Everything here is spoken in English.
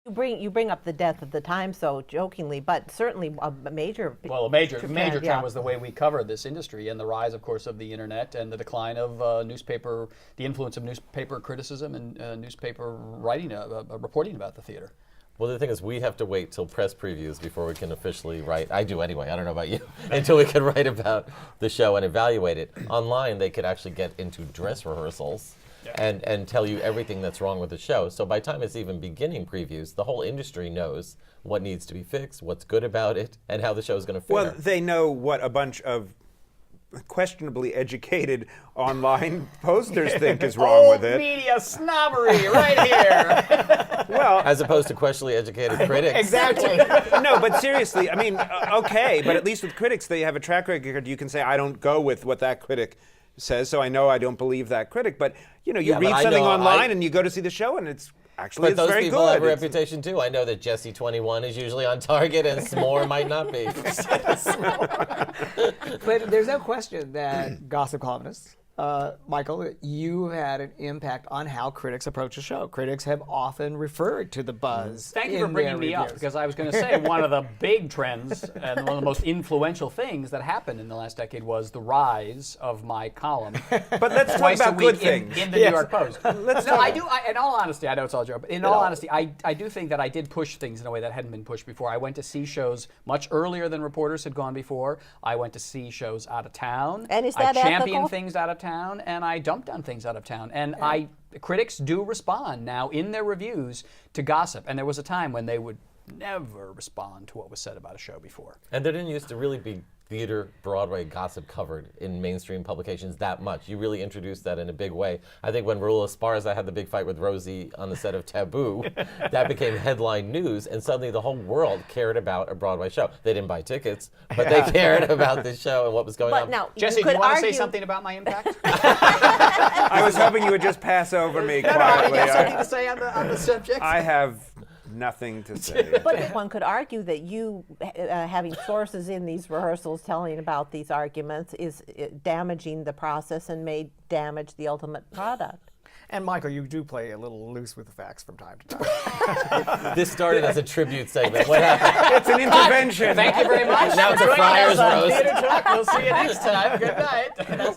You bring up the death of the Times so jokingly, but certainly a major trend was the way we cover this industry and the rise, of course, of the internet and the decline of the influence of newspaper criticism and newspaper writing, reporting about the theater. Well, the thing is, we have to wait till press previews before we can officially write. I do anyway. I don't know about you. Until we can write about the show and evaluate it. Online, they could actually get into dress rehearsals. Yeah. And tell you everything that's wrong with the show. So by the time it's even beginning previews, the whole industry knows what needs to be fixed, what's good about it, and how the show is going to fare. Well, they know what a bunch of questionably educated online posters think is wrong with it. Media snobbery right here. Well, as opposed to questionably educated critics. Exactly. No, but seriously, I mean, okay, but at least with critics, they have a track record. You can say, I don't go with what that critic says, so I know I don't believe that critic. But you read something online and you go to see the show, and it's actually those very people good. have a reputation too. I know that Jesse 21 is usually on target, and S'more might not be. But there's no question that gossip columnists, Michael, you had an impact on how critics approach a show. Critics have often referred to the buzz. Thank you for bringing me up, because I was going to say one of the big trends and one of the most influential things that happened in the last decade was the rise of my column. But let's talk about good things. In the New York Post. In all honesty, I know it's all a joke, but in all honesty, I do think that I did push things in a way that hadn't been pushed before. I went to see shows much earlier than reporters had gone before. I went to see shows out of town. And is that I championed ethical? things out of town, and I dumped on things out of town. And critics do respond now in their reviews to gossip. And there was a time when they would never respond to what was said about a show before. And there didn't used to really be theater, Broadway gossip covered in mainstream publications that much. You really introduced that in a big way. I think when Raul Esparza had the big fight with Rosie on the set of Taboo, that became headline news, and suddenly the whole world cared about a Broadway show. They didn't buy tickets, but they cared about the show and what was going on. Now, Jesse, do you want to say something about my impact? I was hoping you would just pass over me quietly. I have something to say on the subject. I have nothing to say. But one could argue that you having sources in these rehearsals telling about these arguments is damaging the process and may damage the ultimate product. And Michael, you do play a little loose with the facts from time to time. This started as a tribute segment. What happened? It's an intervention. Thank you very much. Now it's a Friars roast. Theater Talk. We'll see you next time. Good night.